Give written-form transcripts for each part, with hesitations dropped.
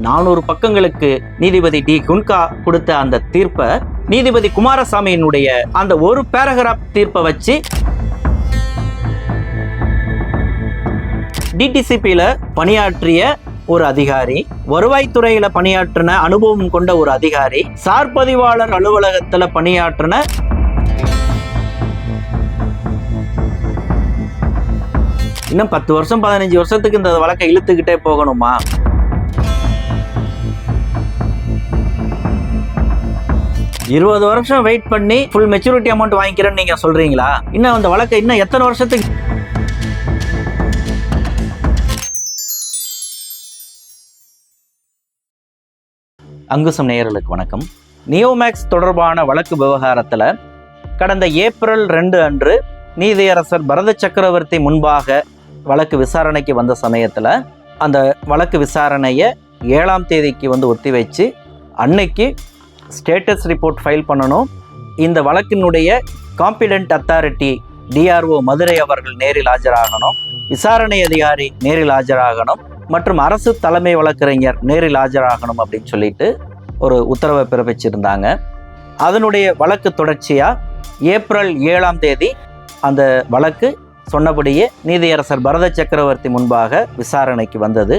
400 பக்கங்களுக்கு நீதிபதி டி குன்கா கொடுத்த அந்த தீர்ப்பை நீதிபதி குமாரசாமியினுடைய அந்த ஒரு பேராகிராஃப் தீர்ப்பை வச்சு டிடிசிபியில் பணியாற்றிய ஒரு அதிகாரி, வருவாய்த்துறையில பணியாற்றின அனுபவம் கொண்ட ஒரு அதிகாரி, சார் பதிவாளர் அலுவலகத்துல பணியாற்றின இன்னும் 10 வருஷம் 15 வருஷத்துக்கு இந்த வழக்கை இழுத்துக்கிட்டே போகணுமா? இருபது வருஷம் வெயிட் பண்ணி ஃபுல் மெச்சூரிட்டி அமௌண்ட் வாங்கிக்கிறேன்னு நீங்க சொல்றீங்களா? இன்னும் அந்த வழக்கை இன்னும் எத்தனை வருஷத்துக்கு? அங்குசம் நேயர்களுக்கு வணக்கம். நியோமேக்ஸ் தொடர்பான வழக்கு விவகாரத்தில் கடந்த ஏப்ரல் 2 அன்று நீதியரசர் பரத சக்கரவர்த்தி முன்பாக வழக்கு விசாரணைக்கு வந்த சமயத்தில் அந்த வழக்கு விசாரணையை 7ஆம் தேதிக்கு ஒத்தி வச்சு அன்னைக்கு ஸ்டேட்டஸ் ரிப்போர்ட் ஃபைல் பண்ணணும். இந்த வழக்கினுடைய காம்பிடென்ட் அத்தாரிட்டி டிஆர்ஓ மதுரை அவர்கள் நேரில் ஆஜராகணும், விசாரணை அதிகாரி நேரில் ஆஜராகணும் மற்றும் அரசு தலைமை வழக்கறிஞர் நேரில் ஆஜராகணும் அப்படின்னு சொல்லிட்டு ஒரு உத்தரவை பிறப்பிச்சிருந்தாங்க. அதனுடைய வழக்கு தொடர்ச்சியாக ஏப்ரல் 7ஆம் தேதி அந்த வழக்கு சொன்னபடியே நீதியரசர் பரத சக்கரவர்த்தி முன்பாக விசாரணைக்கு வந்தது.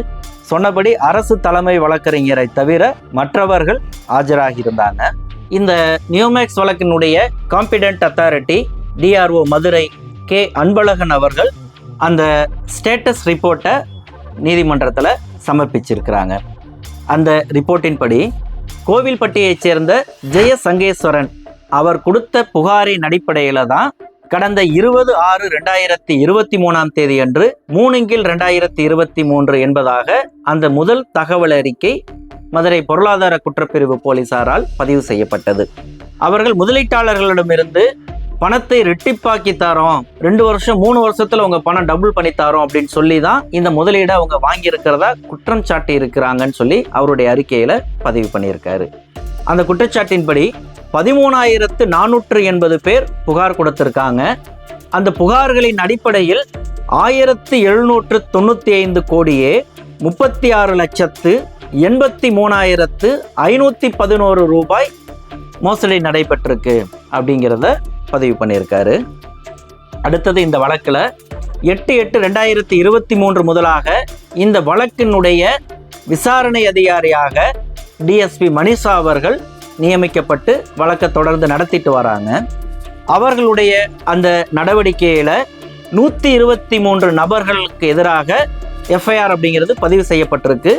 சொன்னபடி அரசு தலைமை வழக்கறிஞரை தவிர மற்றவர்கள் ஆஜராகியிருந்தாங்க. இந்த நியோமேக்ஸ் வழக்கினுடைய competent authority DRO Madurai K Anbazhagan அவர்கள் அந்த ஸ்டேட்டஸ் ரிப்போர்ட்டை நீதிமன்றத்தில் சமர்ப்பிச்சிருக்கிறாங்க. அந்த ரிப்போர்ட்டின் படி கோவில்பட்டியைச் சேர்ந்த ஜெய சங்கேஸ்வரன் அவர் கொடுத்த புகாரின் அடிப்படையில் தான் கடந்த 20/6/2023 தேதி அன்று 3/2023 என்பதாக அந்த முதல் தகவல் அறிக்கை மதுரை பொருளாதார குற்றப்பிரிவு போலீசாரால் பதிவு செய்யப்பட்டது. அவர்கள் முதலீட்டாளர்களிடமிருந்து பணத்தை ரெட்டிப்பாக்கி தரோம், 2 வருஷம் 3 வருஷத்துல உங்க பணம் டபுள் பண்ணி தரோம் அப்படின்னு சொல்லி தான் இந்த முதலீடை அவங்க வாங்கி இருக்கிறதா குற்றம் சாட்டி இருக்கிறாங்கன்னு சொல்லி அவருடைய அறிக்கையில பதிவு பண்ணியிருக்காரு. அந்த குற்றச்சாட்டின்படி 13,480 பேர் புகார் கொடுத்திருக்காங்க. அந்த புகார்களின் அடிப்படையில் 1,795 கோடியே 36,83,511 ரூபாய் மோசடி நடைபெற்றிருக்கு அப்படிங்கிறத பதிவு பண்ணியிருக்காரு. அடுத்தது இந்த வழக்கில் 8/8/2023 முதலாக இந்த வழக்கினுடைய விசாரணை அதிகாரியாக டிஎஸ்பி மனிஷா அவர்கள் நியமிக்கப்பட்டு வழக்கை தொடர்ந்து நடத்திட்டு வராங்க. அவர்களுடைய அந்த நடவடிக்கையில் 123 நபர்களுக்கு எதிராக எஃப்ஐஆர் அப்படிங்கிறது பதிவு செய்யப்பட்டிருக்கு.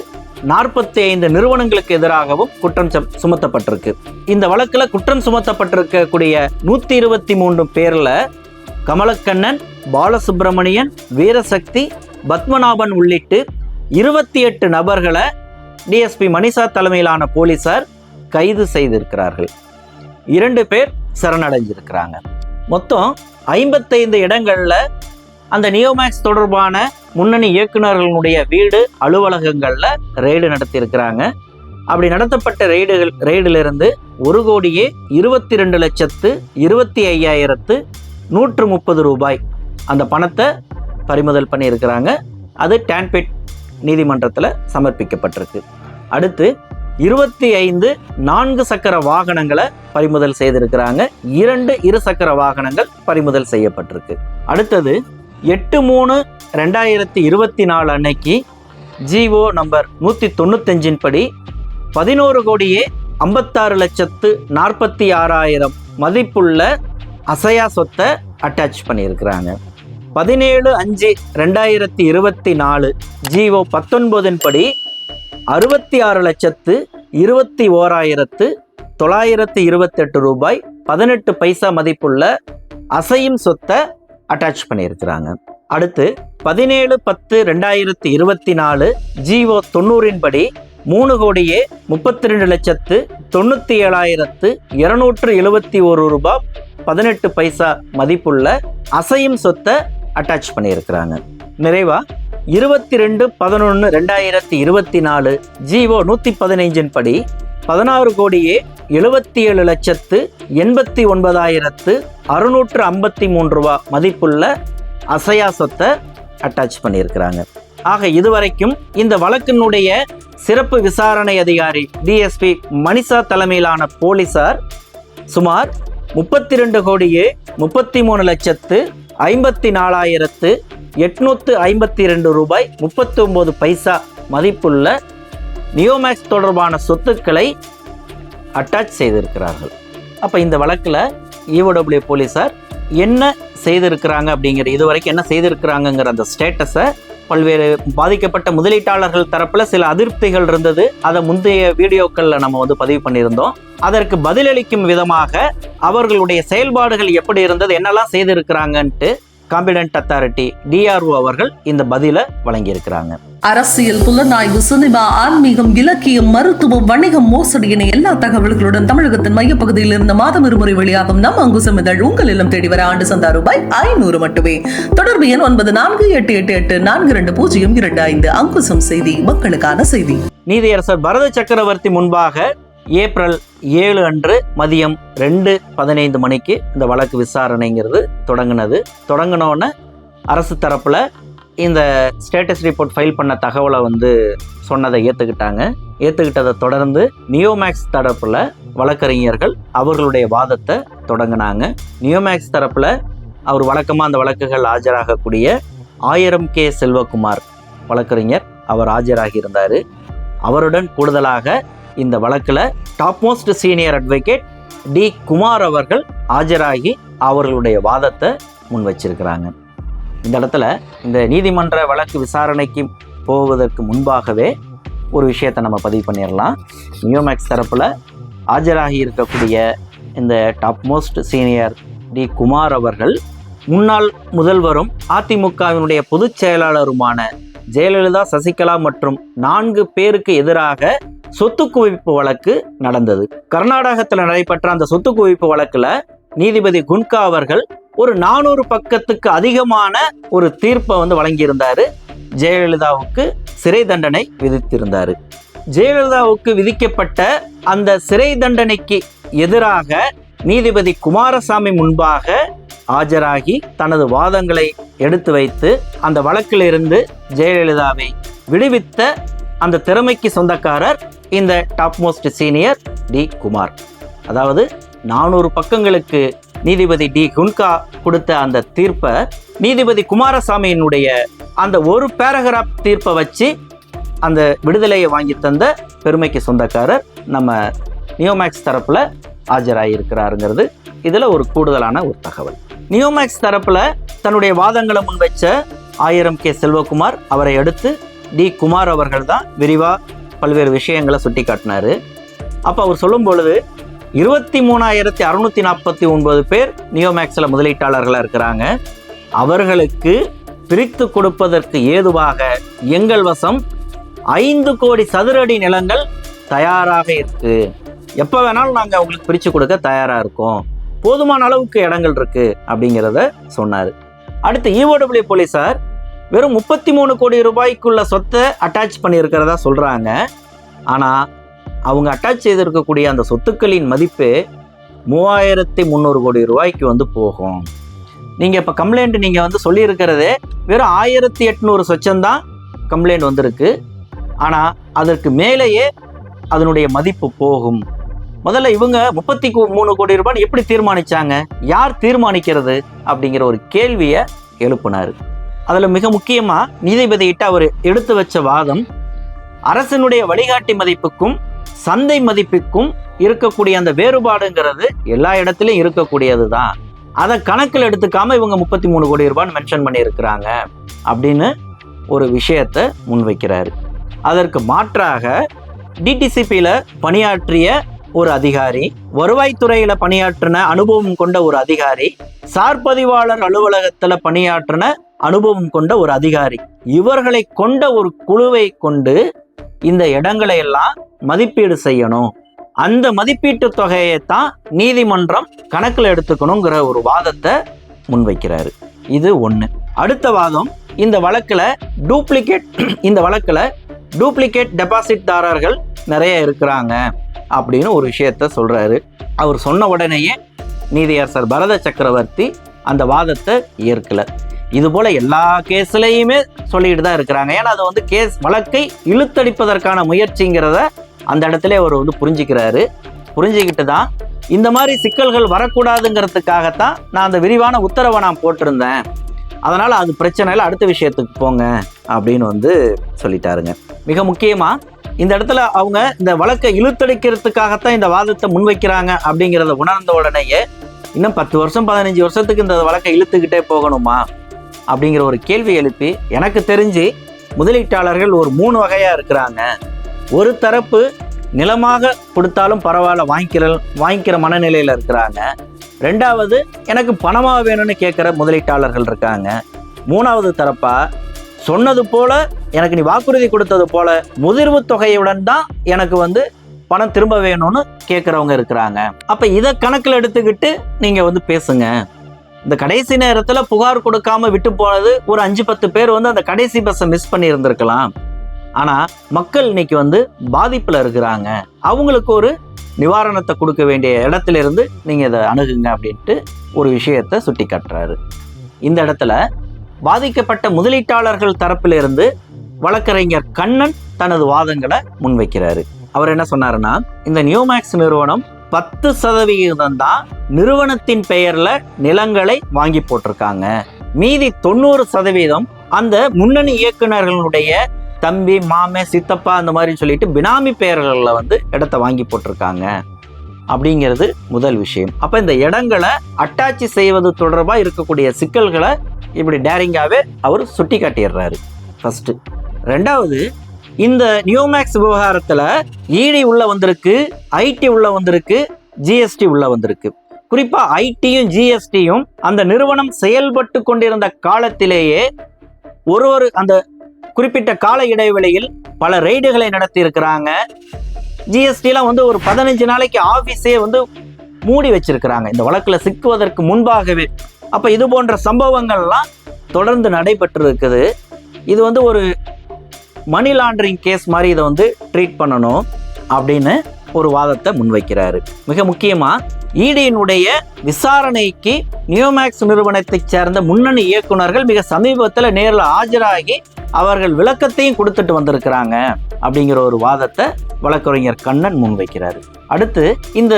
45 நிறுவனங்களுக்கு எதிராகவும் குற்றம் சுமத்தப்பட்டிருக்கு. இந்த வழக்கில் குற்றம் சுமத்தப்பட்டிருக்கக்கூடிய 123 பேரில் கமலக்கண்ணன், பாலசுப்ரமணியன், வீரசக்தி, பத்மநாபன் உள்ளிட்டு 28 நபர்களை டிஎஸ்பி மனிஷா தலைமையிலான போலீசார் கைது செய்திருக்கிறார்கள். 2 பேர் சரணடைஞ்சிருக்கிறாங்க. மொத்தம் 55 இடங்களில் அந்த நியோமேக்ஸ் தொடர்பான முன்னணி இயக்குநர்களுடைய வீடு, அலுவலகங்களில் ரெய்டு நடத்தியிருக்கிறாங்க. அப்படி நடத்தப்பட்ட ரெய்டிலிருந்து 1,22,25,130 ரூபாய் அந்த பணத்தை பறிமுதல் பண்ணியிருக்கிறாங்க. அது டான்பேட் நீதிமன்றத்தில் சமர்ப்பிக்கப்பட்டிருக்கு. அடுத்து 25 4 சக்கர வாகனங்களை பறிமுதல் செய்திருக்கிறாங்க. 2 இருசக்கர வாகனங்கள் பறிமுதல் செய்யப்பட்டிருக்கு. அடுத்தது 8/3/2024 அன்னைக்கு ஜிஓ நம்பர் 195 படி 11,56,46,000 மதிப்புள்ள அசையா சொத்தை அட்டாச் பண்ணியிருக்கிறாங்க. 17/5/2024 ஜிஓ 19 படி 66,21,928 ரூபாய் 18 பைசா மதிப்புள்ள அசையும் சொத்தை அட்டாச் பண்ணியிருக்கிறாங்க. அடுத்து 17/10/2024 ஜிஓ 90 படி 3,32,97,271 ரூபாய் 18 பைசா மதிப்புள்ள அசையும் சொத்தை அட்டாச் பண்ணியிருக்கிறாங்க. நிறைவா 22/11/2024 ஜிஓ 115 படி 16,77,89,653 ரூபாய் மதிப்புள்ள அசையா சொத்தை அட்டாச் பண்ணியிருக்கிறாங்க. ஆக இதுவரைக்கும் இந்த வழக்கினுடைய சிறப்பு விசாரணை அதிகாரி டிஎஸ்பி மணிஷா தலைமையிலான போலீசார் சுமார் 32,53,54,852 ரூபாய் 39 பைசா மதிப்புள்ள நியோமேக்ஸ் தொடர்பான சொத்துக்களை அட்டாச் செய்திருக்கிறார்கள். அப்போ இந்த வழக்கில் EOW போலீசார் என்ன செய்திருக்கிறாங்க அப்படிங்கிற இதுவரைக்கும் என்ன செய்திருக்கிறாங்கங்கிற அந்த ஸ்டேட்டஸை பல்வேறு பாதிக்கப்பட்ட முதலீட்டாளர்கள் தரப்பில் சில அதிருப்திகள் இருந்தது. அதை முந்தைய வீடியோக்களில் நம்ம பதிவு பண்ணியிருந்தோம். அதற்கு பதிலளிக்கும் விதமாக அவர்களுடைய செயல்பாடுகள் எப்படி இருந்தது, என்னெல்லாம் செய்திருக்கிறாங்கன்ட்டு காம்பிடன்ட் அத்தாரிட்டி DRO அவர்கள் இந்த பதிலை வழங்கியிருக்கிறாங்க. அரசியல், புலனாய்வு, சினிமா, ஆன்மீகம், இலக்கியம், மருத்துவம், வணிகம், மோசடி என எல்லா தகவல்களுடன் தமிழகத்தின் மையப்பகுதியில் இருந்த மாதம் இருமுறை வெளியாகும் நம் அங்குசம் இதழ் உங்கள் இல்லம் தேடி வர ஆண்டு சந்தா ரூபாய் 500 மட்டுமே. தொடர்பு எண் 9488842025. அங்குசம் செய்தி, மக்களுக்கான செய்தி. நீதியரசர் பரத சக்கரவர்த்தி முன்பாக ஏப்ரல் 7 அன்று மதியம் 2:15 மணிக்கு இந்த வழக்கு விசாரணைங்கிறது தொடங்கினோன்னு அரசு தரப்புல இந்த ஸ்டேட்டஸ் ரிப்போர்ட் ஃபைல் பண்ண தகவலை சொன்னதை ஏற்றுக்கிட்டதை தொடர்ந்து நியோமேக்ஸ் தரப்புல வழக்கறிஞர்கள் அவர்களுடைய வாதத்தை தொடங்கினாங்க. நியோமேக்ஸ் தரப்புல அவர் வழக்கமாக அந்த வழக்குகள் ஆஜராகக்கூடிய 1000 K செல்வகுமார் வழக்கறிஞர் அவர் ஆஜராகி இருந்தார். அவருடன் கூடுதலாக இந்த வழக்கில் top most senior advocate D Kumar அவர்கள் ஆஜராகி அவர்களுடைய வாதத்தை முன் வச்சிருக்கிறாங்க. இந்த இடத்துல இந்த நீதிமன்ற வழக்கு விசாரணைக்கு போவதற்கு முன்பாகவே ஒரு விஷயத்தை நம்ம பதிவு பண்ணிடலாம். நியோமேக்ஸ் தரப்பில் ஆஜராகி இருக்கக்கூடிய இந்த top most senior D Kumar அவர்கள் முன்னாள் முதல்வரும் அதிமுகவினுடைய பொதுச் செயலாளருமான ஜெயலலிதா, சசிகலா மற்றும் 4 பேருக்கு எதிராக சொத்து குவிப்பு வழக்கு நடந்தது. கர்நாடகத்தில் நடைபெற்ற அந்த சொத்து குவிப்பு வழக்குல நீதிபதி குன்கா அவர்கள் ஒரு 400 பக்கத்துக்கு அதிகமான ஒரு தீர்ப்பை வழங்கியிருந்தாரு. ஜெயலலிதாவுக்கு சிறை தண்டனை விதித்திருந்தாரு. ஜெயலலிதாவுக்கு விதிக்கப்பட்ட அந்த சிறை தண்டனைக்கு எதிராக நீதிபதி குமாரசாமி முன்பாக ஆஜராகி தனது வாதங்களை எடுத்து வைத்து அந்த வழக்கிலிருந்து ஜெயலலிதாவை விடுவித்த அந்த திறமைக்கு சொந்தக்காரர் இந்த top most senior D Kumar. அதாவது 400 பக்கங்களுக்கு நீதிபதி டி குன்கா கொடுத்த அந்த தீர்ப்பை நீதிபதி குமாரசாமியினுடைய அந்த ஒரு பேராகிராஃப் தீர்ப்பை வச்சு அந்த விடுதலையை வாங்கி தந்த பெருமைக்கு சொந்தக்காரர் நம்ம நியோமேக்ஸ் தரப்புல ஆஜராகியிருக்கிறாருங்கிறது இதில் ஒரு கூடுதலான ஒரு தகவல். நியோமேக்ஸ் தரப்புல தன்னுடைய வாதங்களை முன் வச்ச 1000 K செல்வகுமார் அவரை அடுத்து டி குமார் அவர்கள் தான் விரிவாக பல்வேறு விஷயங்களை சுட்டி காட்டினார். அப்போ அவர் சொல்லும் பொழுது 23,649 பேர் நியோமேக்ஸில் முதலீட்டாளர்களாக இருக்கிறாங்க. அவர்களுக்கு பிரித்து கொடுப்பதற்கு ஏதுவாக எங்கள் வசம் 5 கோடி சதுர அடி நிலங்கள் தயாராக இருக்கு. எப்போ வேணாலும் நாங்கள் அவங்களுக்கு பிரித்து கொடுக்க தயாராக இருக்கோம். போதுமான அளவுக்கு இடங்கள் இருக்கு அப்படிங்கிறத சொன்னார். அடுத்து EOW போலீசார் வெறும் 33 கோடி ரூபாய்க்குள்ள சொத்தை அட்டாச் பண்ணியிருக்கிறதா சொல்கிறாங்க. ஆனால் அவங்க அட்டாச் செய்திருக்கக்கூடிய அந்த சொத்துக்களின் மதிப்பு 3,300 கோடி ரூபாய்க்கு போகும். நீங்கள் இப்போ கம்ப்ளைண்ட் நீங்கள் சொல்லியிருக்கிறதே வெறும் 1,800 சொச்சம்தான் கம்ப்ளைண்ட் வந்திருக்கு. ஆனால் அதற்கு மேலேயே அதனுடைய மதிப்பு போகும். முதல்ல இவங்க 33 கோடி ரூபாய் எப்படி தீர்மானிச்சாங்க, யார் தீர்மானிக்கிறது அப்படிங்கிற ஒரு கேள்வியை எழுப்பினார். அதில் மிக முக்கியமாக நீதிபதியிட்ட அவர் எடுத்து வச்ச வாதம் அரசினுடைய வழிகாட்டி மதிப்புக்கும் சந்தை மதிப்புக்கும் இருக்கக்கூடிய அந்த வேறுபாடுங்கிறது எல்லா இடத்துலையும் இருக்கக்கூடியது தான். அதை கணக்கில் எடுத்துக்காம இவங்க 33 கோடி ரூபான்னு மென்ஷன் பண்ணியிருக்கிறாங்க அப்படின்னு ஒரு விஷயத்தை முன்வைக்கிறாரு. அதற்கு மாற்றாக DTCPயில் பணியாற்றிய ஒரு அதிகாரி, வருவாய்த்துறையில பணியாற்றின அனுபவம் கொண்ட ஒரு அதிகாரி, சார்பதிவாளர் அலுவலகத்தில் பணியாற்றின அனுபவம் கொண்ட ஒரு அதிகாரி, இவர்களை கொண்ட ஒரு குழுவை கொண்டு இந்த இடங்களை எல்லாம் மதிப்பீடு செய்யணும். அந்த மதிப்பீட்டு தொகையை தான் நீதிமன்றம் கணக்கில் எடுத்துக்கணுங்கிற ஒரு வாதத்தை முன்வைக்கிறாரு. இது ஒன்று. அடுத்த வாதம், இந்த வழக்கில் டூப்ளிகேட் டெபாசிட்தாரர்கள் நிறைய இருக்கிறாங்க அப்படின்னு ஒரு விஷயத்த சொல்றாரு. அவர் சொன்ன உடனேயே நீதியரசர் பரத சக்கரவர்த்தி அந்த வாதத்தை ஏற்கல. இது போல எல்லா கேஸ்லயுமே சொல்லிட்டு தான் இருக்கிறாங்க. ஏன்னா அது வந்து வழக்கை இழுத்தடிப்பதற்கான முயற்சிங்கிறத அந்த இடத்துல அவர் வந்து புரிஞ்சுக்கிட்டு தான் இந்த மாதிரி சிக்கல்கள் வரக்கூடாதுங்கிறதுக்காகத்தான் நான் அந்த விரிவான உத்தரவை நான் போட்டிருந்தேன். அதனால அது பிரச்சனை இல்லை, அடுத்த விஷயத்துக்கு போங்க அப்படின்னு வந்து சொல்லிட்டாருங்க. மிக முக்கியமா இந்த இடத்துல அவங்க இந்த வழக்கை இழுத்தடிக்கிறதுக்காகத்தான் இந்த வாதத்தை முன்வைக்கிறாங்க அப்படிங்கிறத உணர்ந்த உடனேயே இன்னும் 10 வருஷம் 15 வருஷத்துக்கு இந்த வழக்கை இழுத்துக்கிட்டே போகணுமா அப்படிங்கிற ஒரு கேள்வி எழுப்பி, எனக்கு தெரிஞ்சு முதலீட்டாளர்கள் ஒரு 3 வகையா இருக்கிறாங்க. ஒரு தரப்பு நிலமாக கொடுத்தாலும் பரவாயில்ல வாங்கிக்கிற மனநிலையில இருக்கிறாங்க. 2வது எனக்கு பணமாக வேணும்னு கேட்குற முதலீட்டாளர்கள் இருக்காங்க. 3வது தரப்பா சொன்னது போல எனக்கு நீ வாக்குறுதி கொடுத்தது போல முதிர்வு தொகையுடன் தான் எனக்கு வந்து பணம் திரும்ப வேணும்னு கேட்குறவங்க இருக்கிறாங்க. அப்போ இதை கணக்கில் எடுத்துக்கிட்டு நீங்கள் வந்து பேசுங்க. இந்த கடைசி நேரத்தில் புகார் கொடுக்காம விட்டு போனது ஒரு 5-10 பேர் வந்து அந்த கடைசி பஸ்ஸை மிஸ் பண்ணி இருந்திருக்கலாம். ஆனால் மக்கள் இன்னைக்கு வந்து பாதிப்பில் இருக்கிறாங்க, அவங்களுக்கு ஒரு நிவாரணத்தை கொடுக்க வேண்டிய இடத்துல இருந்து நீங்கள் இதை அணுகுங்க அப்படின்ட்டு ஒரு விஷயத்தை சுட்டி காட்டுறாரு. இந்த இடத்துல பாதிக்கப்பட்ட முதலீட்டாளர்கள் தரப்பிலிருந்து வழக்கறிஞர் கண்ணன் தனது வாதங்களை முன்வைக்கிறாரு. அவர் என்ன சொன்னாருன்னா, இந்த நியோமேக்ஸ் நிறுவனம் 10% தான் நிறுவனத்தின் பெயர்ல நிலங்களை வாங்கி போட்டிருக்காங்க. மீதி 90% அந்த முன்னணி இயக்குநர்களுடைய தம்பி, மாமே, சித்தப்பா அந்த மாதிரி சொல்லிட்டு பினாமி பெயர்களில் வந்து இடத்த வாங்கி போட்டிருக்காங்க அப்படிங்கிறது முதல் விஷயம். அப்போ இந்த இடங்களை அட்டாச்சி செய்வது தொடர்பாக இருக்கக்கூடிய சிக்கல்களை இப்படி டேரிங்காகவே அவர் சுட்டி காட்டிடுறாரு ஃபர்ஸ்ட். 2வது, இந்த நியோமேக்ஸ் விவகாரத்தில் இடி உள்ள வந்திருக்கு, ஐடி உள்ள வந்திருக்கு, ஜிஎஸ்டி உள்ள வந்திருக்கு. குறிப்பாக ஐடியும் ஜிஎஸ்டியும் அந்த நிறுவனம் செயல்பட்டு கொண்டிருந்த காலத்திலேயே ஒரு அந்த குறிப்பிட்ட கால இடைவெளியில் பல ரெய்டுகளை நடத்தி இருக்கிறாங்க. ஜிஎஸ்டிலாம் வந்து ஒரு 15 நாளைக்கு ஆஃபீஸே வந்து மூடி வச்சிருக்கிறாங்க இந்த வழக்கில் சிக்குவதற்கு முன்பாகவே. அப்போ இது போன்ற சம்பவங்கள்லாம் தொடர்ந்து நடைபெற்று இருக்குது. இது வந்து ஒரு மணி லாண்டரிங் கேஸ் மாதிரி இதை வந்து ட்ரீட் பண்ணணும் அப்படின்னு ஒரு வாதத்தை முன்வைக்கிறாரு. மிக முக்கியமாக இடியினுடைய விசாரணைக்கு நியோமேக்ஸ் நிறுவனத்தை சேர்ந்த முன்னணி இயக்குநர்கள் மிக சமீபத்தில் நேரில் ஆஜராகி அவர்கள் விளக்கத்தையும் கொடுத்துட்டு வந்திருக்கிறாங்க அப்படிங்கிற ஒரு வாதத்தை வழக்கறிஞர் கண்ணன் முன்வைக்கிறாரு. அடுத்து, இந்த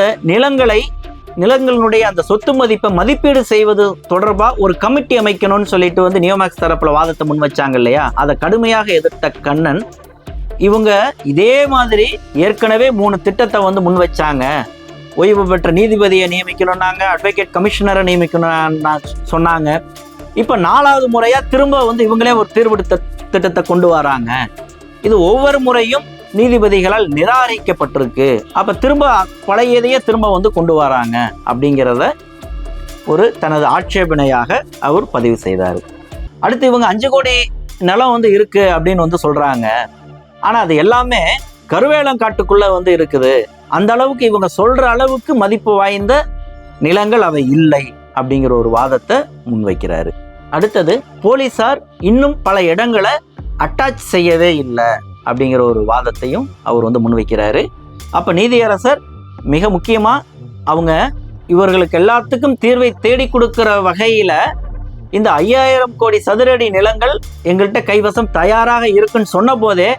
நிலங்களுடைய அந்த சொத்து மதிப்பை மதிப்பீடு செய்வது தொடர்பாக ஒரு கமிட்டி அமைக்கணும்னு சொல்லிட்டு வந்து நியோமேக்ஸ் தரப்புல வாதத்தை முன் வச்சாங்க இல்லையா, அதை கடுமையாக எதிர்த்த கண்ணன், இவங்க இதே மாதிரி ஏற்கனவே 3 திட்டத்தை வந்து முன் வச்சாங்க. ஓய்வு பெற்ற நீதிபதியை நியமிக்கணும்னாங்க, அட்வொகேட் கமிஷனரை நியமிக்கணும் சொன்னாங்க. இப்போ 4வது முறையா திரும்ப வந்து இவங்களே ஒரு தீர்வு திட்டத்தை கொண்டு வராங்க. இது ஒவ்வொரு முறையும் நீதிபதிகளால் நிராகரிக்கப்பட்டிருக்கு. அப்ப திரும்ப பழையதையே திரும்ப வந்து கொண்டு வராங்க அப்படிங்கிறத ஒரு தனது ஆட்சேபனையாக அவர் பதிவு செய்தார். அடுத்து, இவங்க 5 கோடி நிலம் வந்து இருக்கு அப்படின்னு வந்து சொல்றாங்க. ஆனா அது எல்லாமே கருவேலங்காட்டுக்குள்ள வந்து இருக்குது. அந்த அளவுக்கு இவங்க சொல்ற அளவுக்கு மதிப்பு வாய்ந்த நிலங்கள் அவை இல்லை அப்படிங்கிற ஒரு வாதத்தை முன்வைக்கிறாரு. அடுத்தது, போலீசார் இன்னும் பல இடங்களை அட்டாச் செய்யவே இல்லை அப்படிங்கிற ஒரு வாதத்தையும் அவர் வந்து முன்வைக்கிறாரு. அப்போ நீதியரசர் மிக முக்கியமாக அவங்க இவர்களுக்கு எல்லாத்துக்கும் தீர்வை தேடி கொடுக்குற வகையில் இந்த 5000 கோடி சதுரடி நிலங்கள் எங்கள்கிட்ட கைவசம் தயாராக இருக்குன்னு சொன்ன போதே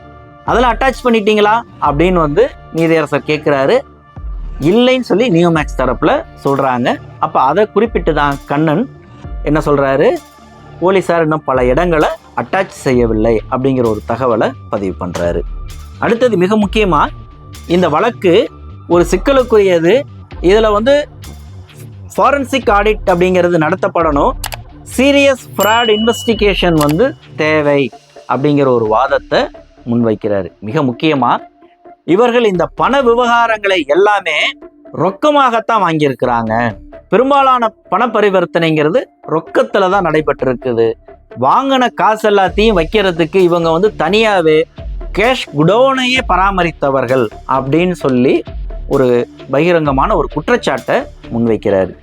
அதெல்லாம் அட்டாச் பண்ணிட்டீங்களா அப்படின்னு வந்து நீதியரசர் கேட்குறாரு. இல்லைன்னு சொல்லி நியோமேக்ஸ் தரப்புல சொல்றாங்க. அப்போ அதை குறிப்பிட்டு தான் கண்ணன் என்ன சொல்றாரு, போலீசார் இன்னும் பல இடங்களை அட்டாச் செய்யவில்லை அப்படிங்கிற ஒரு தகவலை பதிவு பண்றாரு. அடுத்தது, மிக முக்கியமா இந்த வழக்கு ஒரு சிக்கலுக்குரியது. இதுல வந்து ஃபாரன்சிக் ஆடிட் அப்படிங்கிறது நடத்தப்படணும், சீரியஸ் ஃப்ராட் இன்வெஸ்டிகேஷன் வந்து தேவை அப்படிங்கிற ஒரு வாதத்தை முன்வைக்கிறாரு. மிக முக்கியமா இவர்கள் இந்த பண விவகாரங்களை எல்லாமே ரொக்கமாகத்தான் வாங்கியிருக்கிறாங்க. பெரும்பாலான பண பரிவர்த்தனைங்கிறது ரொக்கத்துல தான் நடைபெற்றிருக்குது. வாங்கின காசு எல்லாத்தையும் வைக்கிறதுக்கு இவங்க வந்து தனியாகவே கேஷ் குடோனையே பராமரித்தவர்கள் அப்படின்னு சொல்லி ஒரு பகிரங்கமான ஒரு குற்றச்சாட்டை முன்வைக்கிறாரு.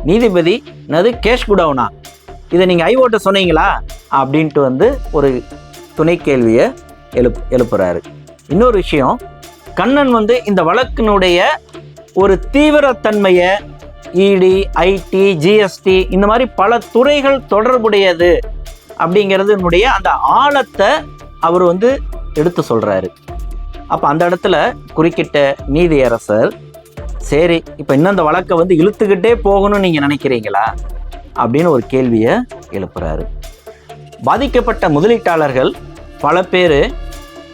நீதிபதி, என்னது கேஷ் குடோனா, இதை நீங்கள் ஐஓட்ட சொன்னீங்களா அப்படின்ட்டு வந்து ஒரு துணை கேள்வியை எழுப்புறாரு. இன்னொரு விஷயம், கண்ணன் வந்து இந்த வழக்கினுடைய ஒரு தீவிரத்தன்மையை இடி, ஐடி, ஜிஎஸ்டி இந்த மாதிரி பல துறைகள் தொடர்புடையது அப்படிங்கிறதுனுடைய அந்த ஆழத்தை அவர் வந்து எடுத்து சொல்றாரு. அப்போ அந்த இடத்துல குறுக்கிட்ட நீதியரசர், சரி இப்போ இன்னும் அந்த வழக்கை வந்து இழுத்துக்கிட்டே போகணும்னு நீங்கள் நினைக்கிறீங்களா அப்படின்னு ஒரு கேள்வியை எழுப்புறாரு. பாதிக்கப்பட்ட முதலீட்டாளர்கள் பல பேர்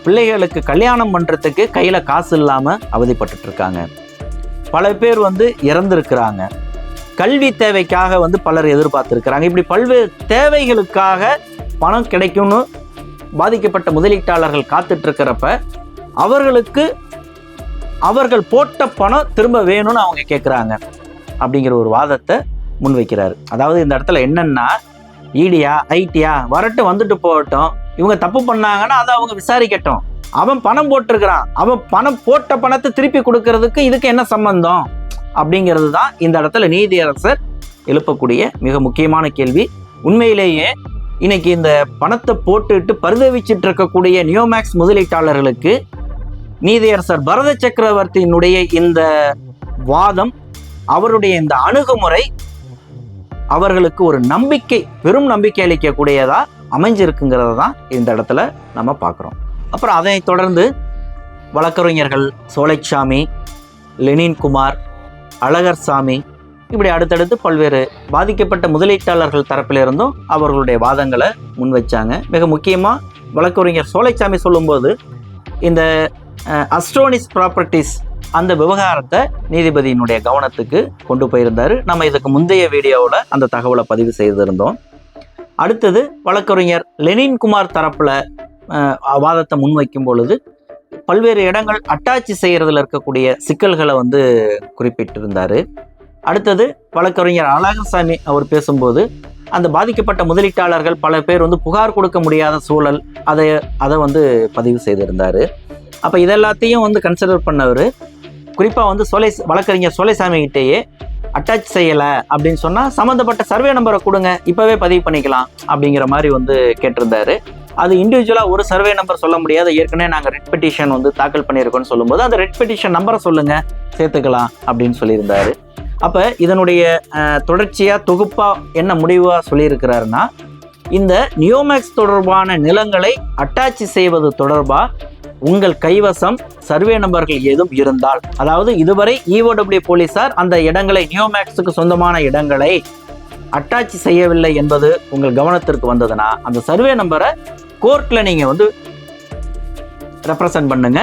பிள்ளைகளுக்கு கல்யாணம் பண்ணுறதுக்கு கையில் காசு இல்லாமல் அவதிப்பட்டு இருக்காங்க. பல பேர் வந்து இறந்துருக்கிறாங்க. கல்வி தேவைக்காக வந்து பலர் எதிர்பார்த்துருக்கிறாங்க. இப்படி பல்வேறு தேவைகளுக்காக பணம் கிடைக்கும்னு பாதிக்கப்பட்ட முதலீட்டாளர்கள் காத்துட்ருக்கிறப்ப அவர்களுக்கு அவர்கள் போட்ட பணம் திரும்ப வேணும்னு அவங்க கேட்குறாங்க அப்படிங்கிற ஒரு வாதத்தை முன்வைக்கிறாரு. அதாவது இந்த இடத்துல என்னன்னா, ஈடியா ஐடியா வரட்டும், வந்துட்டு போகட்டும், இவங்க தப்பு பண்ணாங்கன்னா அதை அவங்க விசாரிக்கட்டும். அவன் பணம் போட்டிருக்கிறான், அவன் பணம் போட்ட பணத்தை திருப்பி கொடுக்கறதுக்கு இதுக்கு என்ன சம்பந்தம் அப்படிங்கிறது தான் இந்த இடத்துல நீதியரசர் எழுப்பக்கூடிய மிக முக்கியமான கேள்வி. உண்மையிலேயே இன்னைக்கு இந்த பணத்தை போட்டுட்டு பரிதவிச்சிட்டு இருக்கக்கூடிய நியோமேக்ஸ் முதலீட்டாளர்களுக்கு நீதியரசர் பரத சக்கரவர்த்தியினுடைய இந்த வாதம், அவருடைய இந்த அணுகுமுறை அவர்களுக்கு ஒரு நம்பிக்கை, பெரும் நம்பிக்கை அளிக்கக்கூடியதா அமைஞ்சிருக்குங்கிறத தான் இந்த இடத்துல நம்ம பார்க்குறோம். அப்புறம் அதை தொடர்ந்து வழக்கறிஞர்கள் சோலைச்சாமி, லெனின்குமார், அழகர்சாமி, இப்படி அடுத்தடுத்து பல்வேறு பாதிக்கப்பட்ட முதலீட்டாளர்கள் தரப்பிலிருந்தும் அவர்களுடைய வாதங்களை முன் வச்சாங்க. மிக முக்கியமாக வழக்கறிஞர் சோலைச்சாமி சொல்லும்போது இந்த அஸ்ட்ரோனிஸ் ப்ராப்பர்ட்டிஸ் அந்த விவகாரத்தை நீதிபதியினுடைய கவனத்துக்கு கொண்டு போயிருந்தார். நம்ம இதுக்கு முந்தைய வீடியோவில் அந்த தகவலை பதிவு செய்திருந்தோம். அடுத்தது வழக்கறிஞர் லெனின்குமார் தரப்பில் வாதத்தை முன்வைக்கும் பொழுது பல்வேறு இடங்கள் அட்டாச்சி செய்கிறதுல இருக்கக்கூடிய சிக்கல்களை வந்து குறிப்பிட்டிருந்தார். அடுத்தது வழக்கறிஞர் அழகர்சாமி அவர் பேசும்போது அந்த பாதிக்கப்பட்ட முதலீட்டாளர்கள் பல பேர் வந்து புகார் கொடுக்க முடியாத சூழல், அதை வந்து பதிவு செய்திருந்தார். அப்போ இதெல்லாத்தையும் வந்து கன்சிடர் பண்ணவர் குறிப்பாக வந்து வழக்கறிஞர் சோலைசாமி கிட்டேயே அட்டாச் செய்யலை அப்படின்னு சொன்னால் சம்மந்தப்பட்ட சர்வே நம்பரை கொடுங்க, இப்போவே பதிவு பண்ணிக்கலாம் அப்படிங்கிற மாதிரி வந்து கேட்டிருந்தாரு. அது இண்டிவிஜுவலாக ஒரு சர்வே நம்பர் சொல்ல முடியாது, ஏற்கனவே நாங்கள் ரெட் பெட்டிஷன் வந்து தாக்கல் பண்ணியிருக்கோம்னு சொல்லும்போது அந்த ரெட் பெட்டிஷன் நம்பரை சொல்லுங்கள், சேர்த்துக்கலாம் அப்படின்னு சொல்லியிருந்தாரு. அப்போ இதனுடைய தொடர்ச்சியாக தொகுப்பாக என்ன முடிவாக சொல்லியிருக்கிறாருன்னா, இந்த நியோமேக்ஸ் தொடர்பான நிலங்களை அட்டாச்சி செய்வது தொடர்பாக உங்கள் கைவசம் சர்வே நம்பர்கள் ஏதும் இருந்தால், அதாவது இதுவரை EOW போலீசார் அந்த இடங்களை, நியோமேக்ஸுக்கு சொந்தமான இடங்களை அட்டாச்சி செய்யவில்லை என்பது உங்கள் கவனத்திற்கு வந்ததுன்னா அந்த சர்வே நம்பரை கோர்ட்டில் நீங்கள் வந்து ரெப்ரசன்ட் பண்ணுங்க,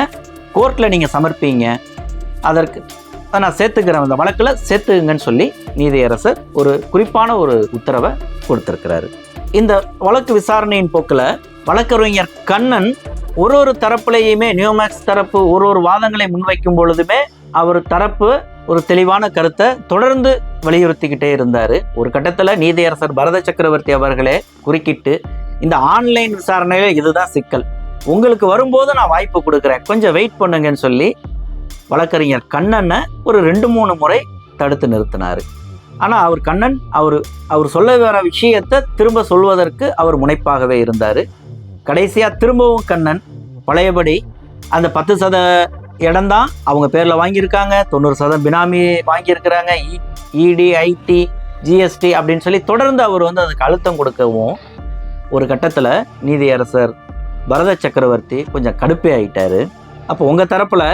கோர்ட்டில் நீங்கள் சமர்ப்பீங்க, அதற்கு நான் சேர்த்துக்கிறேன், அந்த வழக்கில் சேர்த்துங்கன்னு சொல்லி நீதியரசர் ஒரு குறிப்பான ஒரு உத்தரவை கொடுத்திருக்கிறாரு. இந்த வழக்கு விசாரணையின் போக்கில் வழக்கறிஞர் கண்ணன் ஒரு தரப்புலையுமே நியோமேக்ஸ் தரப்பு ஒரு வாதங்களை முன்வைக்கும் பொழுதுமே அவர் தரப்பு ஒரு தெளிவான கருத்தை தொடர்ந்து வலியுறுத்திக்கிட்டே இருந்தார். ஒரு கட்டத்தில் நீதியரசர் பரத சக்கரவர்த்தி அவர்களே குறுக்கிட்டு, இந்த ஆன்லைன் விசாரணையில் இதுதான் சிக்கல், உங்களுக்கு வரும்போது நான் வாய்ப்பு கொடுக்குறேன், கொஞ்சம் வெயிட் பண்ணுங்கன்னு சொல்லி வழக்கறிஞர் கண்ணனை ஒரு 2-3 முறை தடுத்து நிறுத்தினார். ஆனால் அவர் சொல்ல வர விஷயத்தை திரும்ப சொல்வதற்கு அவர் முனைப்பாகவே இருந்தார். கடைசியாக திரும்பவும் கண்ணன் பழையபடி அந்த 10% இடம்தான் அவங்க பேரில் வாங்கியிருக்காங்க, 90% பினாமி வாங்கியிருக்கிறாங்க, இடி ஐடி ஜிஎஸ்டி அப்படின்னு சொல்லி தொடர்ந்து அவர் வந்து அதுக்கு அழுத்தம் கொடுக்கவும் ஒரு கட்டத்தில் நீதியரசர் பரத சக்கரவர்த்தி கொஞ்சம் கடுப்பே ஆகிட்டார். அப்போ உங்கள் தரப்பில்